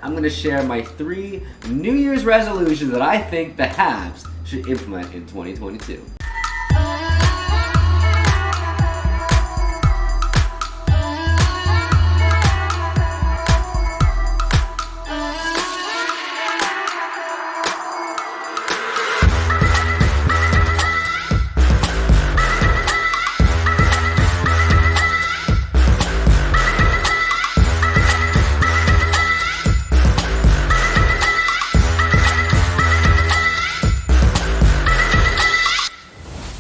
I'm going to share my 3 New Year's resolutions that I think the Habs should implement in 2022.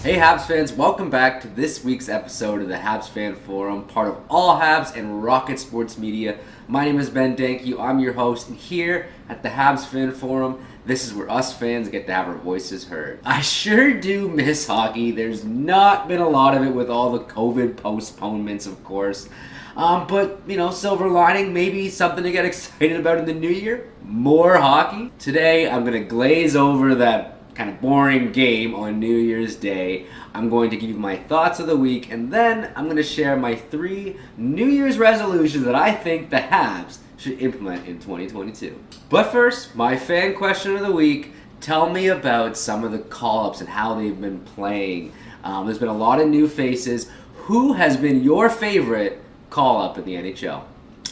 Hey Habs fans, welcome back to this week's episode of the Habs Fan Forum, part of All Habs and Rocket Sports Media. My name is Ben Dankey, I'm your host, and here at the Habs Fan Forum, this is where us fans get to have our voices heard. I sure do miss hockey. There's not been a lot of it with all the COVID postponements, of course. But, silver lining, maybe something to get excited about in the new year. More hockey. Today, I'm going to glaze over that kind of boring game on New Year's Day. I'm going to give you my thoughts of the week, and then I'm going to share my 3 New Year's resolutions that I think the Habs should implement in 2022. But first, my fan question of the week. Tell me about some of the call-ups and how they've been playing. There's been a lot of new faces. Who has been your favorite call-up in the NHL?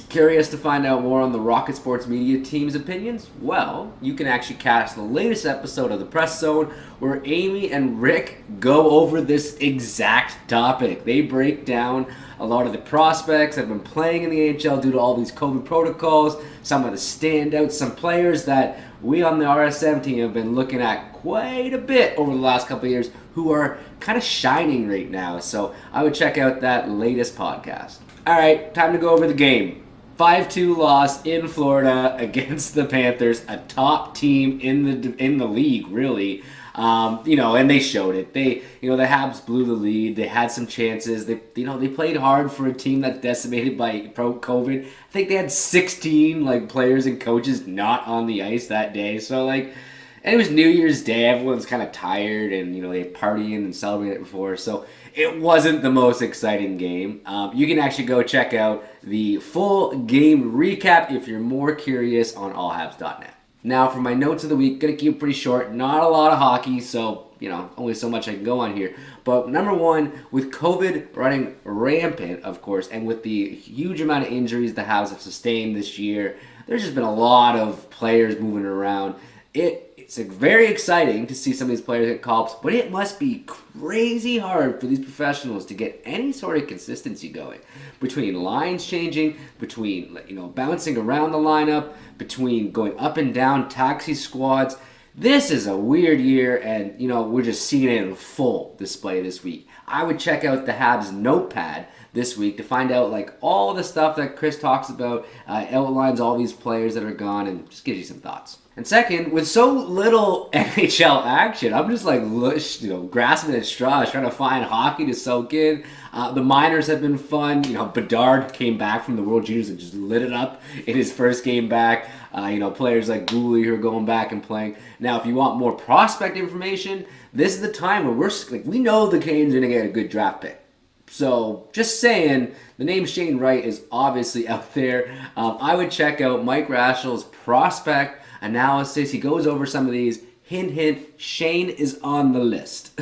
Curious to find out more on the Rocket Sports Media team's opinions? Well, you can actually catch the latest episode of The Press Zone where Amy and Rick go over this exact topic. They break down a lot of the prospects that have been playing in the NHL due to all these COVID protocols, some of the standouts, some players that we on the RSM team have been looking at quite a bit over the last couple of years who are kind of shining right now. So I would check out that latest podcast. All right, time to go over the game. 5-2 loss in Florida against the Panthers, a top team in the league, really. And they showed it. The Habs blew the lead. They had some chances. They played hard for a team that's decimated by COVID. I think they had 16 players and coaches not on the ice that day. So and it was New Year's Day. Everyone's kind of tired, and they partying and celebrating it before. So it wasn't the most exciting game. You can actually go check out the full game recap if you're more curious on allhabs.net. Now for my notes of the week, gonna keep it pretty short. Not a lot of hockey, so only so much I can go on here. But number one, with COVID running rampant, of course, and with the huge amount of injuries the Habs have sustained this year, there's just been a lot of players moving around. It's very exciting to see some of these players get call-ups, but it must be crazy hard for these professionals to get any sort of consistency going. Between lines changing, between bouncing around the lineup, between going up and down taxi squads. This is a weird year, and we're just seeing it in full display this week. I would check out the Habs notepad this week to find out all the stuff that Chris talks about, outlines all these players that are gone, and just gives you some thoughts. And second, with so little NHL action, I'm just grasping at straws, trying to find hockey to soak in. The minors have been fun. Bedard came back from the World Juniors and just lit it up in his first game back. Players like Gooley who are going back and playing. Now, if you want more prospect information, this is the time where we know the Canadiens are going to get a good draft pick. So, just saying, the name Shane Wright is obviously out there. I would check out Mike Raschel's prospect analysis. He goes over some of these. Hint, hint, Shane is on the list.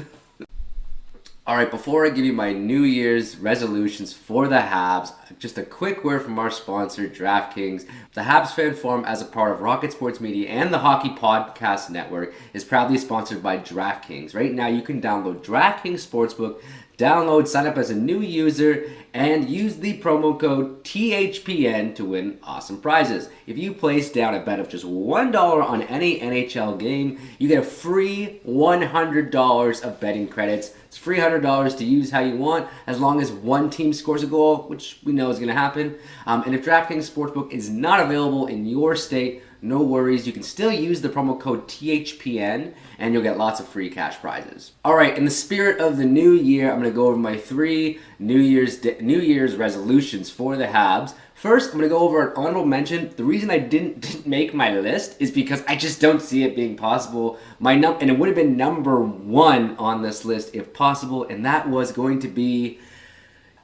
All right, before I give you my New Year's resolutions for the Habs, just a quick word from our sponsor, DraftKings. The Habs Fan Forum, as a part of Rocket Sports Media and the Hockey Podcast Network, is proudly sponsored by DraftKings. Right now, you can download DraftKings Sportsbook. Sign up as a new user, and use the promo code THPN to win awesome prizes. If you place down a bet of just $1 on any NHL game, you get a free $100 of betting credits. It's free $100 to use how you want, as long as one team scores a goal, which we know is going to happen. And if DraftKings Sportsbook is not available in your state, no worries, you can still use the promo code THPN and you'll get lots of free cash prizes. All right, in the spirit of the new year, I'm going to go over my 3 New Year's resolutions for the Habs. First, I'm going to go over an honorable mention. The reason I didn't make my list is because I just don't see it being possible. And it would have been number 1 on this list if possible, and that was going to be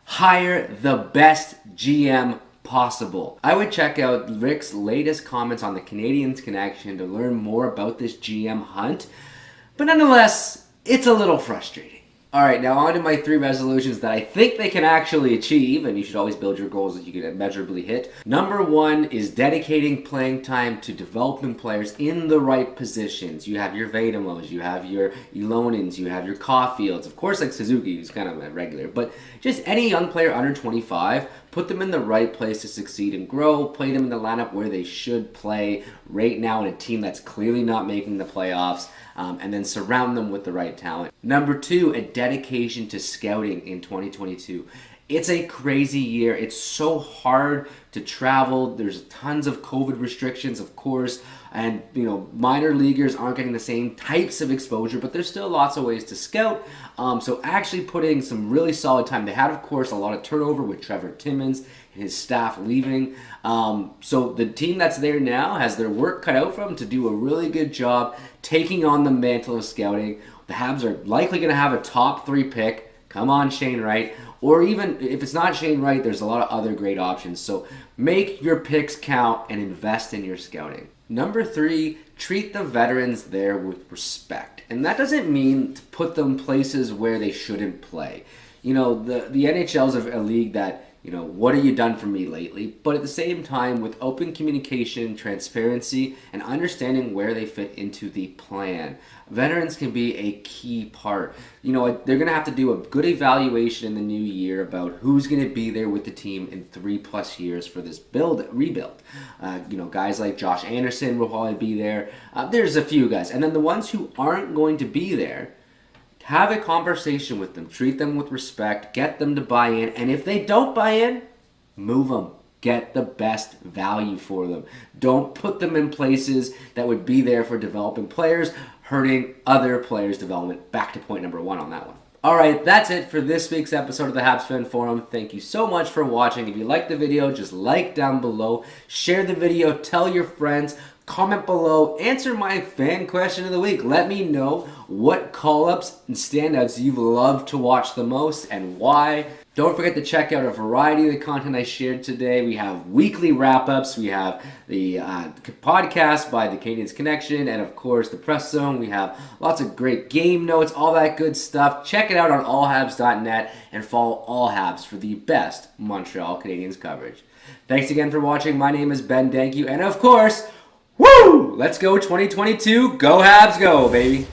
hire the best GM possible. I would check out Rick's latest comments on the Canadiens connection to learn more about this GM hunt, but nonetheless, it's a little frustrating. Alright, now on to my 3 resolutions that I think they can actually achieve, and you should always build your goals that you can measurably hit. Number 1 is dedicating playing time to developing players in the right positions. You have your Vademos, you have your Ilonins, you have your Caulfields, of course like Suzuki, who's kind of a regular, but just any young player under 25, put them in the right place to succeed and grow, play them in the lineup where they should play right now in a team that's clearly not making the playoffs, and then surround them with the right talent. Number 2, a dedication to scouting in 2022. It's a crazy year. It's so hard to travel. There's tons of COVID restrictions, of course, and minor leaguers aren't getting the same types of exposure, but there's still lots of ways to scout. So actually putting some really solid time. They had, of course, a lot of turnover with Trevor Timmins and his staff leaving. So the team that's there now has their work cut out for them to do a really good job taking on the mantle of scouting. The Habs are likely going to have a top 3 pick. Come on, Shane Wright. Or even if it's not Shane Wright, there's a lot of other great options. So make your picks count and invest in your scouting. Number 3, treat the veterans there with respect. And that doesn't mean to put them places where they shouldn't play. The NHL is a league that, what have you done for me lately? But at the same time, with open communication, transparency, and understanding where they fit into the plan, veterans can be a key part. They're going to have to do a good evaluation in the new year about who's going to be there with the team in 3+ years for this rebuild. Guys like Josh Anderson will probably be there. There's a few guys. And then the ones who aren't going to be there, have a conversation with them. Treat them with respect. Get them to buy in. And if they don't buy in, move them. Get the best value for them. Don't put them in places that would be there for developing players, hurting other players' development. Back to point number 1 on that one. Alright, that's it for this week's episode of the Habs Fan Forum. Thank you so much for watching. If you liked the video, just like down below. Share the video. Tell your friends. Comment below, answer my fan question of the week. Let me know what call-ups and standouts you've loved to watch the most and why. Don't forget to check out a variety of the content I shared today. We have weekly wrap-ups. We have the podcast by the Canadiens Connection, and of course the Press Zone. We have lots of great game notes, all that good stuff. Check it out on allhabs.net and follow All Habs for the best Montreal Canadiens coverage. Thanks again for watching. My name is Ben Thank you, and of course, woo! Let's go 2022. Go Habs go, baby.